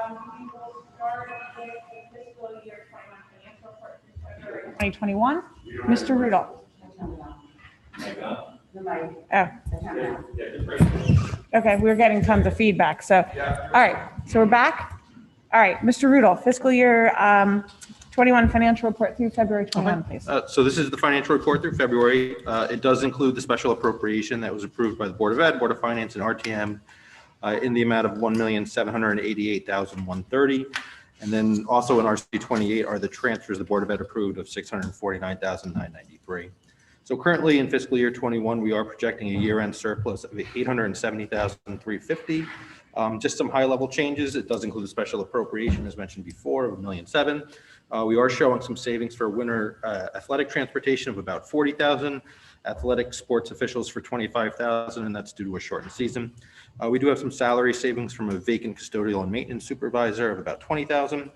We will start with the fiscal year 21 financial report through February 2021. Mr. Rudolph. Oh. Okay, we're getting tons of feedback. So, all right, so we're back. All right, Mr. Rudolph, fiscal year 21 financial report through February 21, please. So this is the financial report through February. It does include the special appropriation that was approved by the Board of Ed, Board of Finance, and RTM in the amount of $1,788,130. And then also in RC 28 are the transfers the Board of Ed approved of $649,993. So currently in fiscal year 21, we are projecting a year-end surplus of $870,350. Just some high-level changes. It does include a special appropriation, as mentioned before, of $1,007,000. We are showing some savings for winter athletic transportation of about $40,000, athletic sports officials for $25,000, and that's due to a shortened season. We do have some salary savings from a vacant custodial and maintenance supervisor of about $20,000.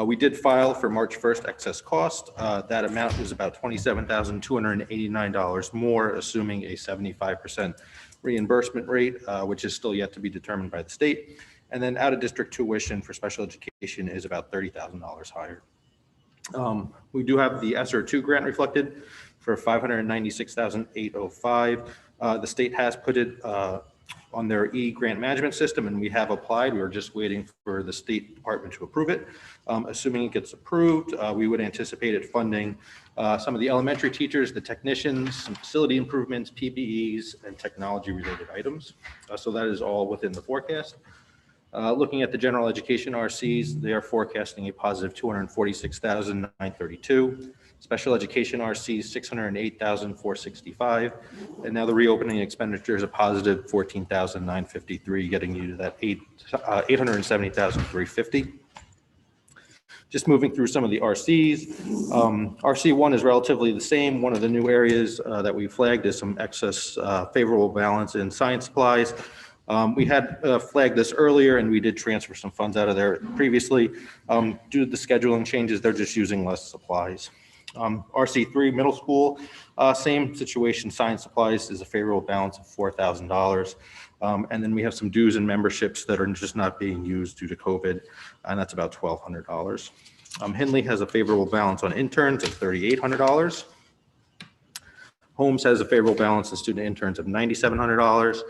We did file for March 1st excess cost. That amount is about $27,289 more, assuming a 75% reimbursement rate, which is still yet to be determined by the state. And then out-of-district tuition for special education is about $30,000 higher. We do have the Sr2 Grant reflected for $596,805. The state has put it on their e-grant management system, and we have applied. We were just waiting for the State Department to approve it. Assuming it gets approved, we would anticipate it funding some of the elementary teachers, the technicians, some facility improvements, PPEs, and technology-related items. So that is all within the forecast. Looking at the general education RCs, they are forecasting a positive $246,932. Special education RCs, $608,465. And now the reopening expenditures a positive $14,953, getting you to that $870,350. Just moving through some of the RCs. RC1 is relatively the same. One of the new areas that we flagged is some excess favorable balance in science supplies. We had flagged this earlier, and we did transfer some funds out of there previously. Due to the scheduling changes, they're just using less supplies. RC3 middle school, same situation. Science supplies is a favorable balance of $4,000. And then we have some dues and memberships that are just not being used due to COVID, and that's about $1,200. Hindley has a favorable balance on interns of $3,800. Holmes has a favorable balance on student interns of $9,700.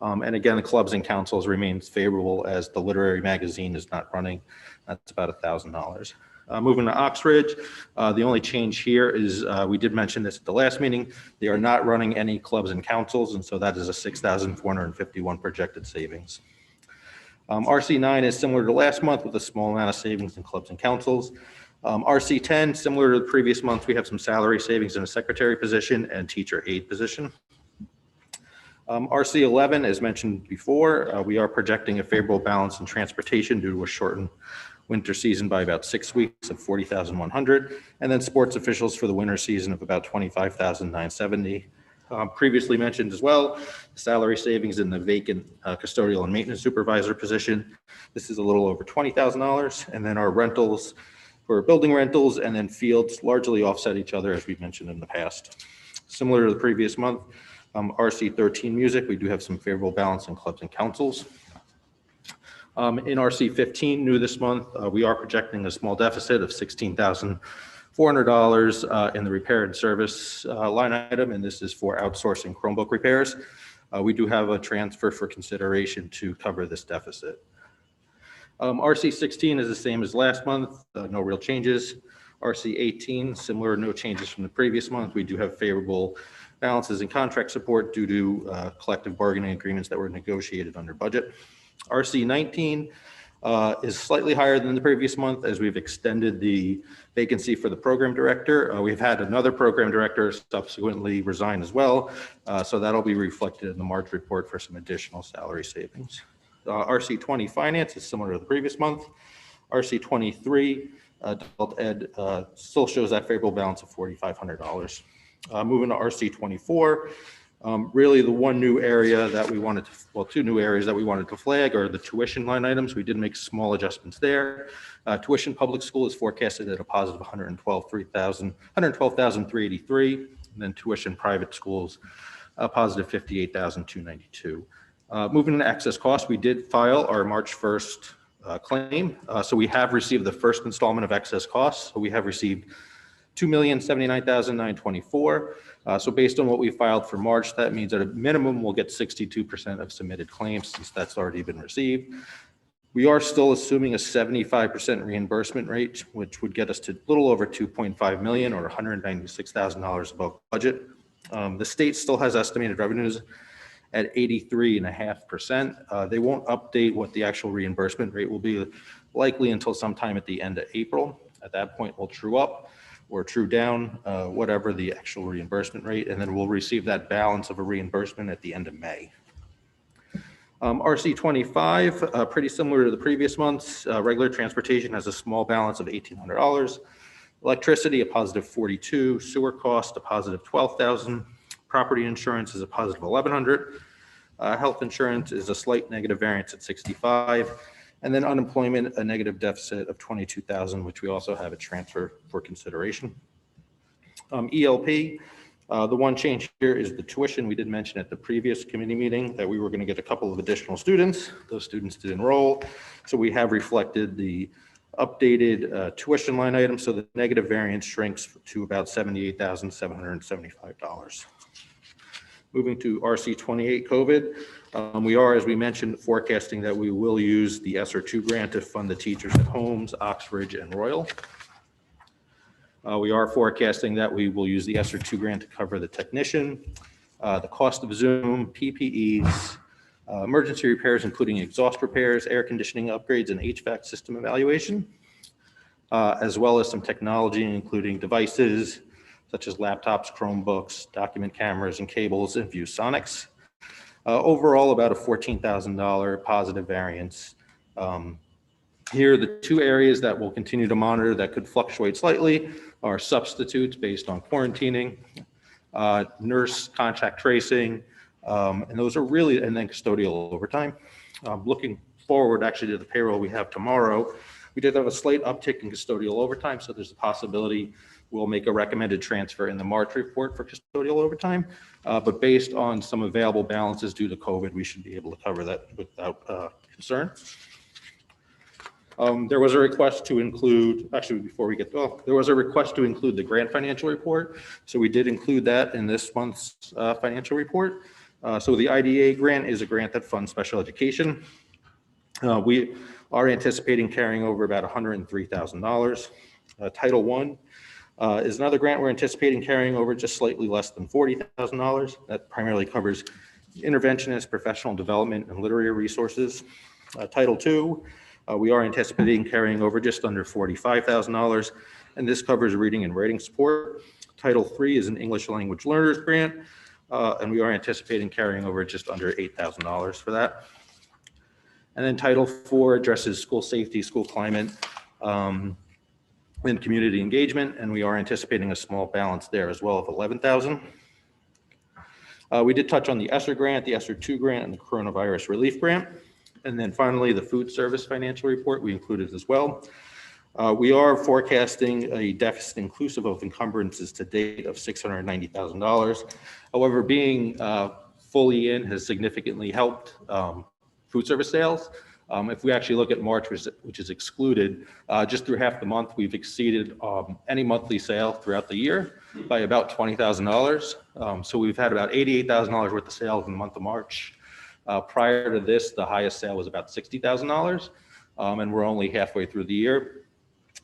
And again, the clubs and councils remains favorable as the literary magazine is not running. That's about $1,000. Moving to Oxbridge, the only change here is we did mention this at the last meeting. They are not running any clubs and councils, and so that is a $6,451 projected savings. RC9 is similar to last month with a small amount of savings in clubs and councils. RC10, similar to the previous month, we have some salary savings in a secretary position and teacher aide position. RC11, as mentioned before, we are projecting a favorable balance in transportation due to a shortened winter season by about 6 weeks of $40,100, and then sports officials for the winter season of about $25,970. Previously mentioned as well, salary savings in the vacant custodial and maintenance supervisor position. This is a little over $20,000, and then our rentals for building rentals and then fields largely offset each other, as we mentioned in the past. Similar to the previous month, RC13 music, we do have some favorable balance in clubs and councils. In RC15, new this month, we are projecting a small deficit of $16,400 in the repair and service line item, and this is for outsourcing Chromebook repairs. We do have a transfer for consideration to cover this deficit. RC16 is the same as last month, no real changes. RC18, similar, no changes from the previous month. We do have favorable balances in contract support due to collective bargaining agreements that were negotiated under budget. RC19 is slightly higher than the previous month as we've extended the vacancy for the program director. We've had another program director subsequently resign as well, so that'll be reflected in the March report for some additional salary savings. RC20 finance is similar to the previous month. RC23 adult ed still shows that favorable balance of $4,500. Moving to RC24. Really the one new area that we wanted to, well, two new areas that we wanted to flag are the tuition line items. We did make small adjustments there. Tuition public school is forecasted at a positive $112,383, and then tuition private schools, a positive $58,292. Moving to excess costs, we did file our March 1st claim. So we have received the first installment of excess costs. So we have received $2,079,924. So based on what we filed for March, that means at a minimum, we'll get 62% of submitted claims since that's already been received. We are still assuming a 75% reimbursement rate, which would get us to a little over $2.5 million or $196,000 above budget. The state still has estimated revenues at 83.5%. They won't update what the actual reimbursement rate will be likely until sometime at the end of April. At that point, we'll true up or true down whatever the actual reimbursement rate, and then we'll receive that balance of a reimbursement at the end of May. RC 25, pretty similar to the previous months. Regular transportation has a small balance of $1,800. Electricity, a positive 42. Sewer cost, a positive 12,000. Property insurance is a positive 1,100. Health insurance is a slight negative variance at 65. And then unemployment, a negative deficit of 22,000, which we also have a transfer for consideration. ELP, the one change here is the tuition. We did mention at the previous committee meeting that we were going to get a couple of additional students. Those students did enroll. So we have reflected the updated tuition line item. So the negative variance shrinks to about $78,775. Moving to RC 28 COVID, we are, as we mentioned, forecasting that we will use the Sr2 Grant to fund the teachers at Holmes, Oxbridge, and Royal. We are forecasting that we will use the Sr2 Grant to cover the technician, the cost of Zoom, PPEs, emergency repairs, including exhaust repairs, air conditioning upgrades, and HVAC system evaluation, as well as some technology, including devices such as laptops, Chromebooks, document cameras, and cables, and ViewSonics. Overall, about a $14,000 positive variance. Here, the two areas that we'll continue to monitor that could fluctuate slightly are substitutes based on quarantining, nurse contact tracing, and those are really, and then custodial overtime. Looking forward actually to the payroll we have tomorrow, we did have a slight uptick in custodial overtime, so there's a possibility we'll make a recommended transfer in the March report for custodial overtime, but based on some available balances due to COVID, we should be able to cover that without concern. There was a request to include, actually before we get, there was a request to include the grant financial report. So we did include that in this month's financial report. So the IDA grant is a grant that funds special education. We are anticipating carrying over about $103,000. Title I is another grant we're anticipating carrying over just slightly less than $40,000. That primarily covers interventionist, professional development, and literary resources. Title II, we are anticipating carrying over just under $45,000, and this covers reading and writing support. Title III is an English language learners grant, and we are anticipating carrying over just under $8,000 for that. And then Title IV addresses school safety, school climate, and community engagement, and we are anticipating a small balance there as well of $11,000. We did touch on the ESSER grant, the Sr2 grant, and the coronavirus relief grant. And then finally, the food service financial report we included as well. We are forecasting a deficit inclusive of encumbrances to date of $690,000. However, being fully in has significantly helped food service sales. If we actually look at March, which is excluded, just through half the month, we've exceeded any monthly sale throughout the year by about $20,000. So we've had about $88,000 worth of sales in the month of March. Prior to this, the highest sale was about $60,000, and we're only halfway through the year.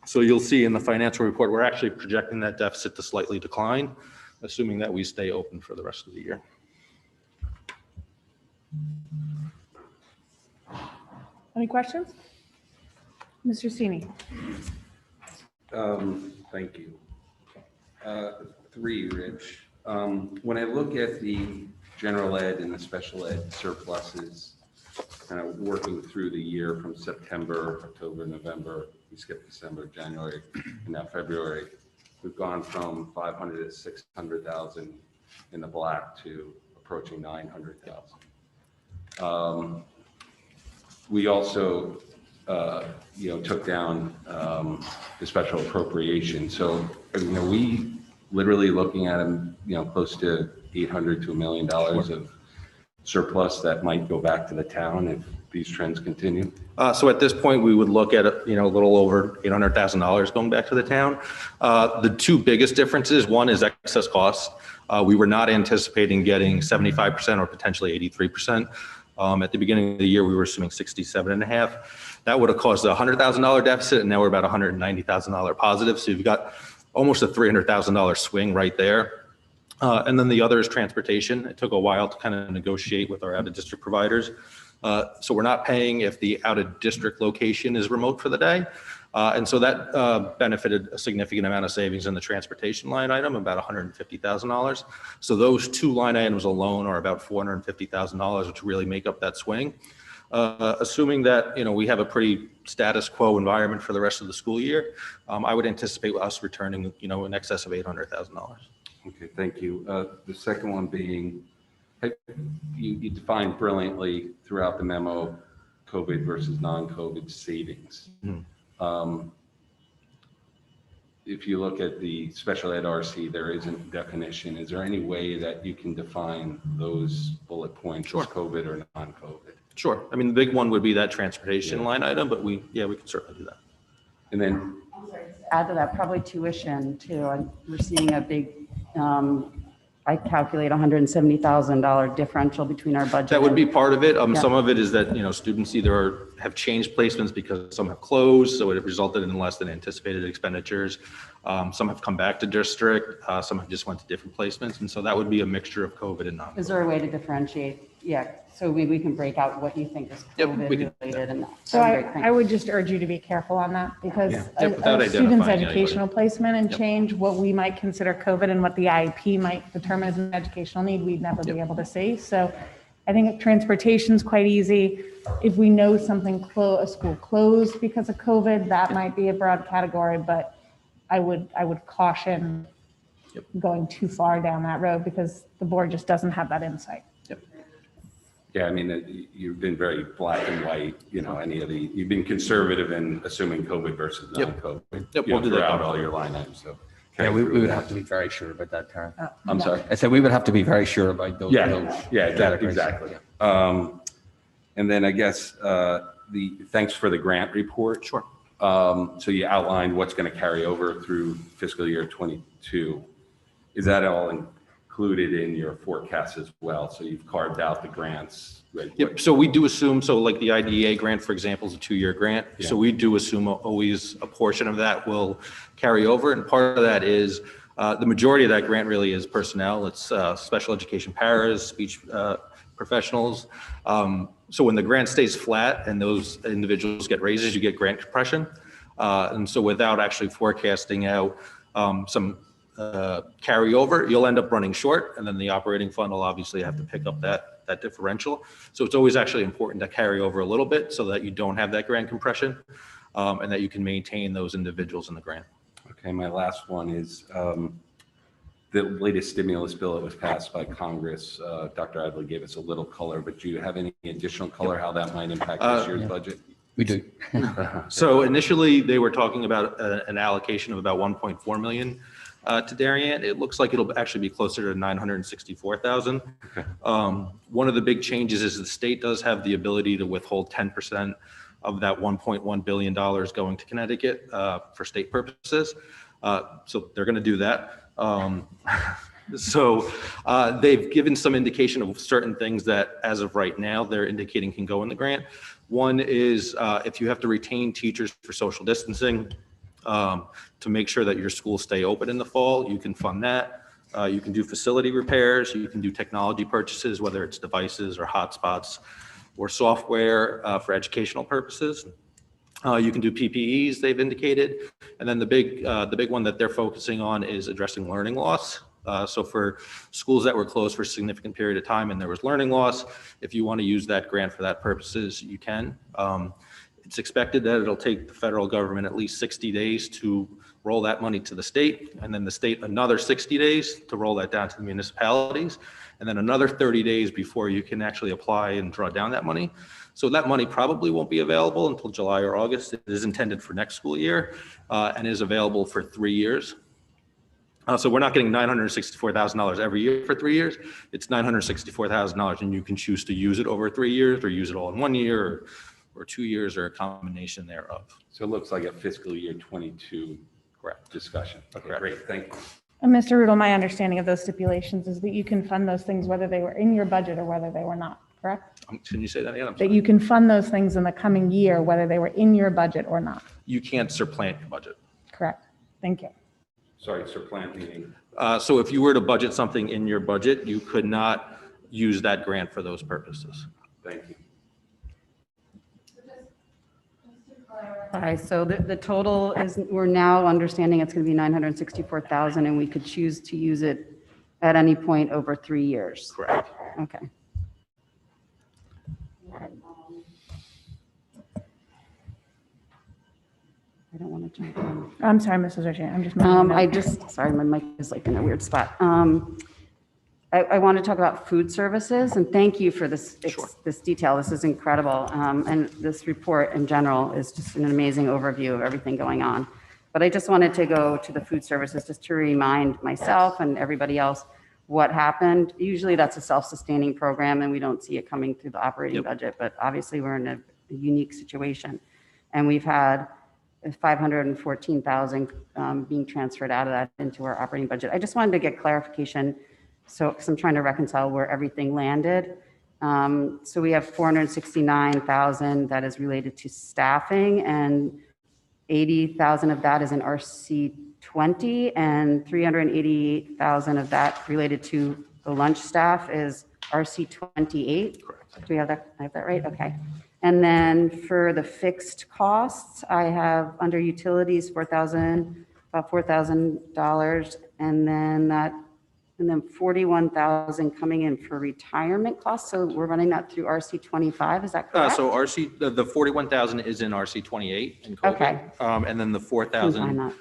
So you'll see in the financial report, we're actually projecting that deficit to slightly decline, assuming that we stay open for the rest of the year. Any questions? Mr. Sini. Thank you. Three, Rich. When I look at the general ed and the special ed surpluses, kind of working through the year from September, October, November, we skipped December, January, and now February, we've gone from 500 to 600,000 in the black to approaching 900,000. We also, took down the special appropriation. So, we literally looking at them, close to $800 to $1 million of surplus that might go back to the town if these trends continue? So at this point, we would look at, a little over $800,000 going back to the town. The two biggest differences, one is excess costs. We were not anticipating getting 75% or potentially 83%. At the beginning of the year, we were assuming 67.5. That would have caused a $100,000 deficit, and now we're about $190,000 positive. So you've got almost a $300,000 swing right there. And then the other is transportation. It took a while to kind of negotiate with our out-of-district providers. So we're not paying if the out-of-district location is remote for the day. And so that benefited a significant amount of savings in the transportation line item, about $150,000. So those two line items alone are about $450,000, which really make up that swing. Assuming that, we have a pretty status quo environment for the rest of the school year, I would anticipate us returning, in excess of $800,000. Okay, thank you. The second one being, you defined brilliantly throughout the memo, COVID versus non-COVID savings. Mm-hmm. If you look at the special ed RC, there isn't a definition. Is there any way that you can define those bullet points Sure. as COVID or non-COVID? Sure. I mean, the big one would be that transportation line item, but we can certainly do that. And then, Add to that, probably tuition too. We're seeing a big, I calculate $170,000 differential between our budget. That would be part of it. Yeah. Some of it is that, students either have changed placements because some have closed, so it resulted in less than anticipated expenditures. Some have come back to district, some have just went to different placements. And so that would be a mixture of COVID and non-COVID. Is there a way to differentiate? Yeah, so we can break out what you think is Yep, COVID we can. related and not. So I would just urge you to be careful on that because without a student's identifying educational placement and Yep. change, what we might consider COVID and what the IEP might determine as an educational need, we'd never be able to see. So I think transportation's quite easy. If we know something, a school closed because of COVID, that might be a broad category, but I would caution going too far down that road because the board just doesn't have that insight. yeah, I mean, you've been very black and white, you've been conservative in assuming COVID versus non-COVID. Yep, we'll do that. Throughout all your line items, so. Yeah, we would have to be very sure about that, Karen. I'm sorry. I said we would have to be very sure about those. Categories. Exactly. And then I guess thanks for the grant report. Sure. So you outlined what's going to carry over through fiscal year 22. Is that all included in your forecast as well? So you've carved out the grants. Right? Yep. So we do assume, like the IDEA grant, for example, is a 2-year grant. Yeah. So we do assume always a portion of that will carry over. And part of that is the majority of that grant really is personnel. It's special education paras, speech professionals. So when the grant stays flat and those individuals get raises, you get grant compression. And so without actually forecasting out some carryover, you'll end up running short, and then the operating fund will obviously have to pick up that differential. So it's always actually important to carry over a little bit so that you don't have that grant compression and that you can maintain those individuals in the grant. Okay, my last one is the latest stimulus bill that was passed by Congress. Dr. Adley gave us a little color, but do you have any additional color how that might impact this year's budget? We do. So initially they were talking about an allocation of about 1.4 million to Darien. It looks like it'll actually be closer to 964,000. Okay. One of the big changes is the state does have the ability to withhold 10% of that $1.1 billion going to Connecticut for state purposes. So they're going to do that. So they've given some indication of certain things that as of right now, they're indicating can go in the grant. One is if you have to retain teachers for social distancing to make sure that your schools stay open in the fall, you can fund that. You can do facility repairs, you can do technology purchases, whether it's devices or hotspots or software for educational purposes. You can do PPEs, they've indicated. And then the big one that they're focusing on is addressing learning loss. So for schools that were closed for a significant period of time and there was learning loss, if you want to use that grant for that purposes, you can. It's expected that it'll take the federal government at least 60 days to roll that money to the state, and then the state another 60 days to roll that down to the municipalities, and then another 30 days before you can actually apply and draw down that money. So that money probably won't be available until July or August. It is intended for next school year and is available for 3 years. So we're not getting $964,000 every year for 3 years. It's $964,000, and you can choose to use it over 3 years or use it all in 1 year or 2 years or a combination thereof. So it looks like a fiscal year 22 Correct. discussion. Okay, Correct. great, thank you. And Mr. Rudel, my understanding of those stipulations is that you can fund those things whether they were in your budget or whether they were not, correct? Can you say that again? I'm That sorry. you can fund those things in the coming year whether they were in your budget or not, You can't supplant your budget. correct? Thank you. Sorry, supplant meaning. So if you were to budget something in your budget, you could not use that grant for those purposes. Thank you. Okay, so the total is, we're now understanding it's going to be 964,000, and we could choose to use it at any point over 3 years. Correct. Okay. I don't want to jump in. I'm sorry, Mrs. Archie, I'm just. making a I note. just, sorry, my mic is like in a weird spot. I want to talk about food services, and thank you for this, Sure. this detail. This is incredible. And this report in general is just an amazing overview of everything going on. But I just wanted to go to the food services just to remind myself and everybody else what happened. Usually that's a self-sustaining program and we don't see it coming through the operating Yep. budget, but obviously we're in a unique situation. And we've had 514,000 being transferred out of that into our operating budget. I just wanted to get clarification. So, because I'm trying to reconcile where everything landed. So we have 469,000 that is related to staffing, and 80,000 of that is in RC 20, and 388,000 of that related to the lunch staff is RC 28. Correct. Do we have that? I have that right? Okay. And then for the fixed costs, I have under utilities, about $4,000, and then 41,000 coming in for retirement costs. So we're running that through RC 25. Is that correct? So RC, the 41,000 is in RC 28 in COVID. Okay. And then the Why 4,000, not?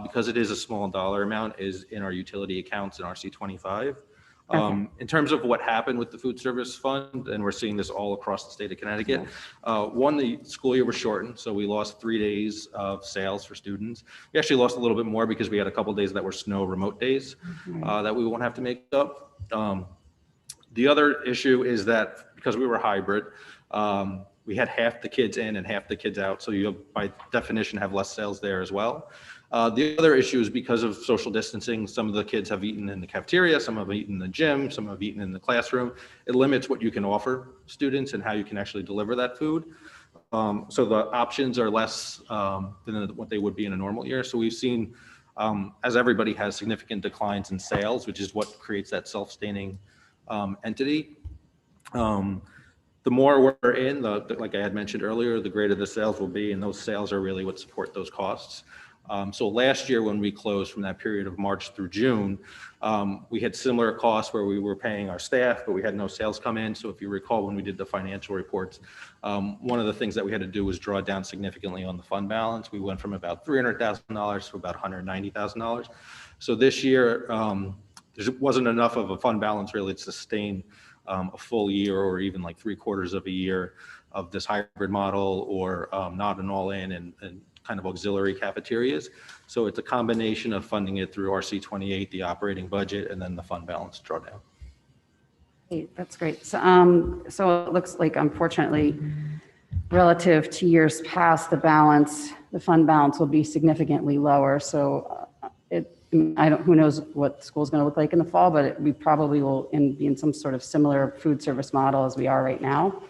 because it is a small dollar amount, is in our utility accounts in RC 25. In terms of what happened with the food service fund, and we're seeing this all across the state of Connecticut, one, the school year was shortened, so we lost 3 days of sales for students. We actually lost a little bit more because we had a couple days that were snow remote days that we won't have to make up. The other issue is that because we were hybrid, we had half the kids in and half the kids out, so you by definition have less sales there as well. The other issue is because of social distancing, some of the kids have eaten in the cafeteria, some have eaten in the gym, some have eaten in the classroom. It limits what you can offer students and how you can actually deliver that food. So the options are less than what they would be in a normal year. So we've seen, as everybody has, significant declines in sales, which is what creates that self-sustaining entity. The more we're in, like I had mentioned earlier, the greater the sales will be, and those sales are really what support those costs. So last year when we closed from that period of March through June, we had similar costs where we were paying our staff, but we had no sales come in. So if you recall, when we did the financial reports, one of the things that we had to do was draw down significantly on the fund balance. We went from about $300,000 to about $190,000. So this year, there wasn't enough of a fund balance really to sustain a full year or even like 3/4 of a year of this hybrid model or not an all-in and kind of auxiliary cafeterias. So it's a combination of funding it through RC 28, the operating budget, and then the fund balance drawdown. Hey, that's great. So, so it looks like, unfortunately, relative to years past, the fund balance will be significantly lower. So who knows what school's going to look like in the fall, but we probably will be in some sort of similar food service model as we are right now.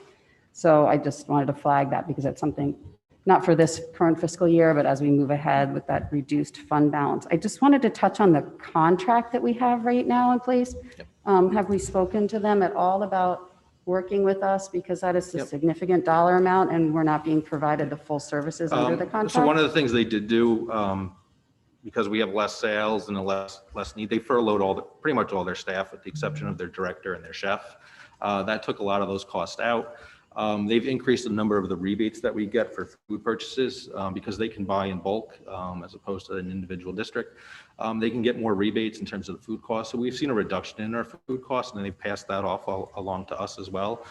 So I just wanted to flag that because that's something, not for this current fiscal year, but as we move ahead with that reduced fund balance. I just wanted to touch on the contract that we have right now in place. Yep. Have we spoken to them at all about working with us? Because that is a Yep. significant dollar amount and we're not being provided the full services under the contract. So one of the things they did do, because we have less sales and a less need, they furloughed pretty much all their staff with the exception of their director and their chef. That took a lot of those costs out. They've increased the number of the rebates that we get for food purchases because they can buy in bulk as opposed to an individual district. They can get more rebates in terms of the food costs. So we've seen a reduction in our food costs and they've passed that off along to us as well.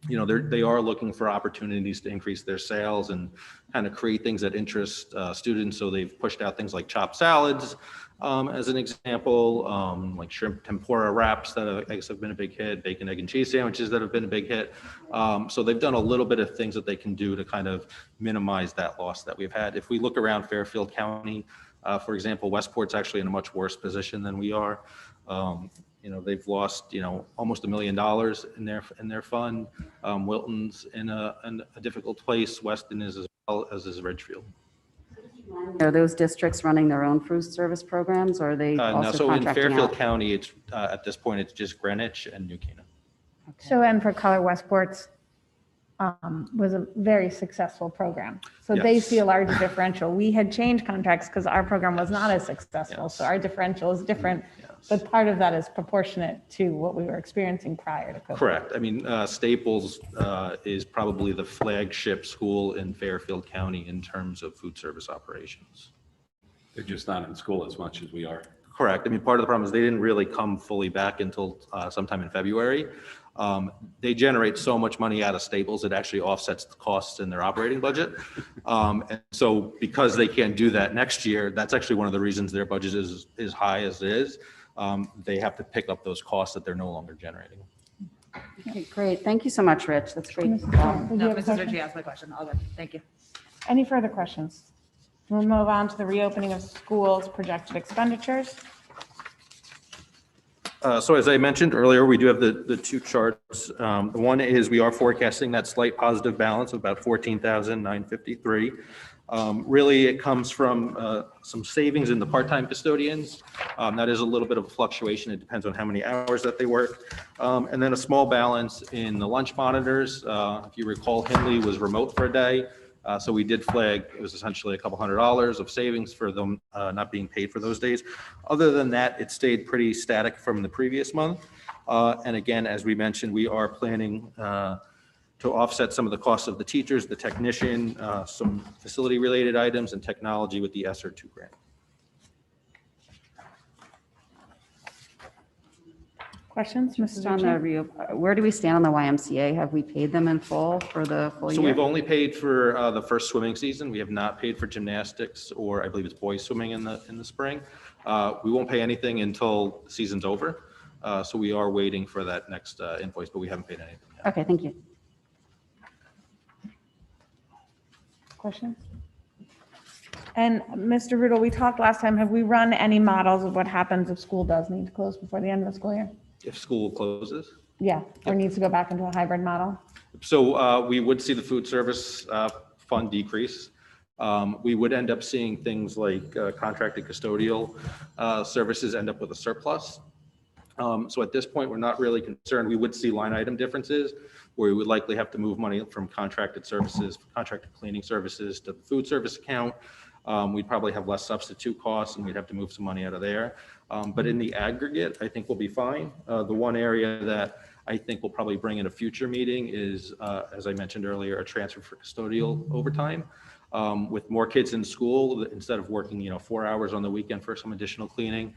they are looking for opportunities to increase their sales and kind of create things that interest students. So they've pushed out things like chopped salads, as an example, like shrimp tempura wraps that I guess have been a big hit, bacon, egg, and cheese sandwiches that have been a big hit. So they've done a little bit of things that they can do to kind of minimize that loss that we've had. If we look around Fairfield County, for example, Westport's actually in a much worse position than we are. They've lost, almost $1 million in their fund. Wilton's in a difficult place. Weston is as well as is Ridgefield. Are those districts running their own food service programs, or are they No, also so in contracting Fairfield out? County, it's at this point, it's just Greenwich and New Canaan. So, and for Color Westport's was a very successful program. So they Yes. see a large differential. We had changed contracts because our program was not as successful. Yes. So our differential is different, Yes. but part of that is proportionate to what we were experiencing prior to COVID. Correct. I mean, Staples is probably the flagship school in Fairfield County in terms of food service operations. They're just not in school as much as we are. Correct. I mean, part of the problem is they didn't really come fully back until sometime in February. They generate so much money out of Staples, it actually offsets the costs in their operating budget. And so because they can't do that next year, that's actually one of the reasons their budget is as high as it is. They have to pick up those costs that they're no longer generating. Okay, great. Thank you so much, Rich. That's great. Mrs. Trent, did you No, have a Mrs. question? Ritchie asked my question. All good. Thank you. Any further questions? We'll move on to the reopening of schools projected expenditures. So as I mentioned earlier, we do have the two charts. The one is we are forecasting that slight positive balance of about 14,953. Really, it comes from some savings in the part-time custodians. That is a little bit of a fluctuation. It depends on how many hours that they work. And then a small balance in the lunch monitors. If you recall, Hindley was remote for a day. So we did flag, it was essentially a couple $100 of savings for them not being paid for those days. Other than that, it stayed pretty static from the previous month. And again, as we mentioned, we are planning to offset some of the costs of the teachers, the technician, some facility related items and technology with the Sr2 Grant. Questions, Mrs. Just on the Ritchie? where do we stand on the YMCA? Have we paid them in full for the full year? So we've only paid for the first swimming season. We have not paid for gymnastics, or I believe it's boys swimming in the spring. We won't pay anything until the season's over. So we are waiting for that next invoice, but we haven't paid anything yet. Okay, thank you. Questions? And Mr. Rudel, we talked last time, have we run any models of what happens if school does need to close before the end of the school year? If school closes. Yeah, or needs to go back into a hybrid model? So we would see the food service fund decrease. We would end up seeing things like contracted custodial services end up with a surplus. So at this point, we're not really concerned. We would see line item differences where we would likely have to move money from contracted services, contracted cleaning services to the food service account. We'd probably have less substitute costs and we'd have to move some money out of there. But in the aggregate, I think we'll be fine. The one area that I think we'll probably bring in a future meeting is, as I mentioned earlier, a transfer for custodial overtime. With more kids in school, instead of working 4 hours on the weekend for some additional cleaning,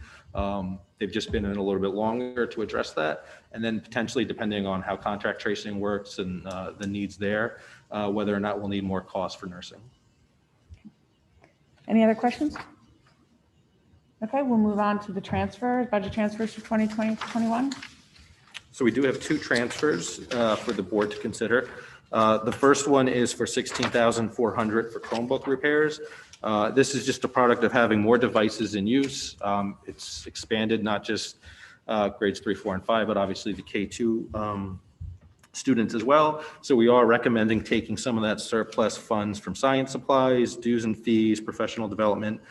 they've just been in a little bit longer to address that. And then potentially, depending on how contract tracing works and the needs there, whether or not we'll need more costs for nursing. Any other questions? Okay, we'll move on to the transfers, budget transfers for 2020 to 21. So we do have two transfers for the board to consider. The first one is for $16,400 for Chromebook repairs. This is just a product of having more devices in use. It's expanded not just grades 3, 4, and 5, but obviously the K2 students as well. So we are recommending taking some of that surplus funds from science supplies, dues and fees, professional development,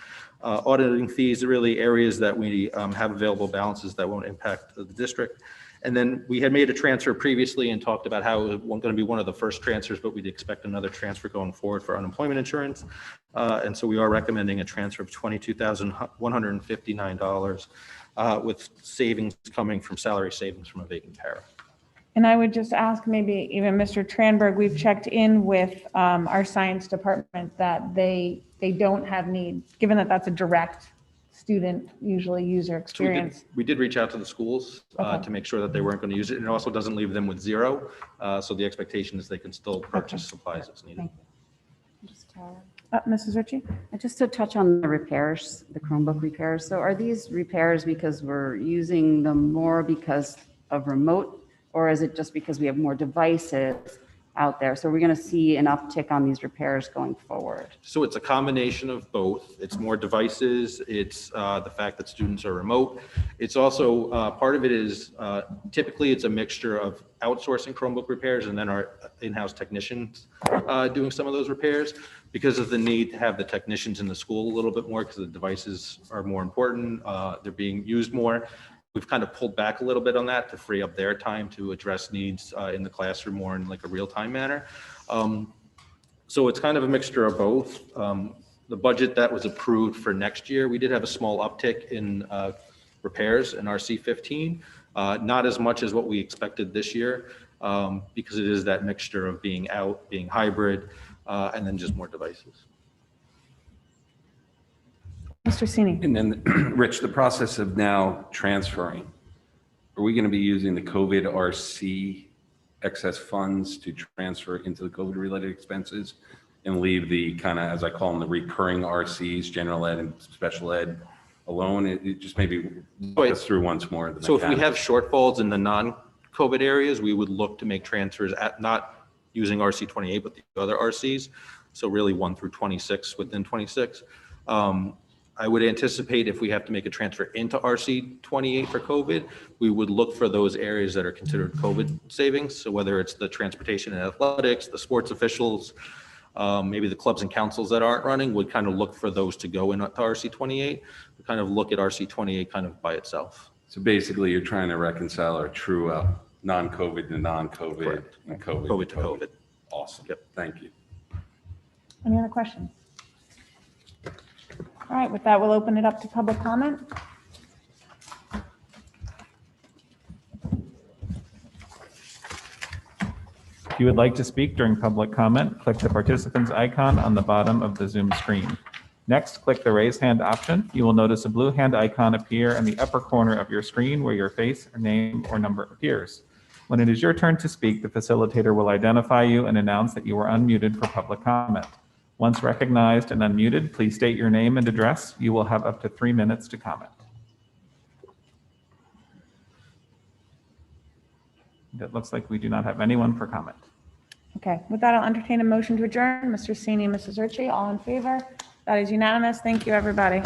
auditing fees, are really areas that we have available balances that won't impact the district. And then we had made a transfer previously and talked about how it wasn't going to be one of the first transfers, but we'd expect another transfer going forward for unemployment insurance. And so we are recommending a transfer of $22,159 with savings coming from salary savings from a vacant para. And I would just ask maybe even Mr. Tranberg, we've checked in with our science department that they don't have need, given that that's a direct student, usually user So experience. we did reach out to the schools Okay. to make sure that they weren't going to use it. And it also doesn't leave them with zero. So the expectation is they can still purchase supplies as needed. Thank Mrs. Ritchie? Just to touch on the repairs, the Chromebook repairs. So are these repairs because we're using them more because of remote, or is it just because we have more devices out there? So we're going to see an uptick on these repairs going forward. So it's a combination of both. It's more devices. It's the fact that students are remote. It's also, part of it is typically it's a mixture of outsourcing Chromebook repairs and then our in-house technicians doing some of those repairs because of the need to have the technicians in the school a little bit more because the devices are more important. They're being used more. We've kind of pulled back a little bit on that to free up their time to address needs in the classroom more in like a real-time manner. So it's kind of a mixture of both. The budget that was approved for next year, we did have a small uptick in repairs in RC15, not as much as what we expected this year because it is that mixture of being out, being hybrid, and then just more devices. Mr. Sini? And then, Rich, the process of now transferring, are we going to be using the COVID RC excess funds to transfer into the COVID-related expenses and leave the kind of, as I call them, the recurring RCs, general ed and special ed alone? It just maybe walk us through once more. the So if we have mechanics. shortfalls in the non-COVID areas, we would look to make transfers at not using RC 28, but the other RCs. So really 1 through 26 within 26. I would anticipate if we have to make a transfer into RC 28 for COVID, we would look for those areas that are considered COVID savings. So whether it's the transportation and athletics, the sports officials, maybe the clubs and councils that aren't running would kind of look for those to go into RC 28. We kind of look at RC 28 kind of by itself. So basically, you're trying to reconcile or true up non-COVID to non-COVID Correct. and COVID COVID to COVID. Awesome. Yep. Thank you. Any other questions? All right, with that, we'll open it up to public comment. If you would like to speak during public comment, click the participants icon on the bottom of the Zoom screen. Next, click the raise hand option. You will notice a blue hand icon appear in the upper corner of your screen where your face, name, or number appears. When it is your turn to speak, the facilitator will identify you and announce that you are unmuted for public comment. Once recognized and unmuted, please state your name and address. You will have up to 3 minutes to comment. It looks like we do not have anyone for comment. Okay, with that, I'll entertain a motion to adjourn. Mr. Sini, Mrs. Ritchie, all in favor? That is unanimous. Thank you, everybody.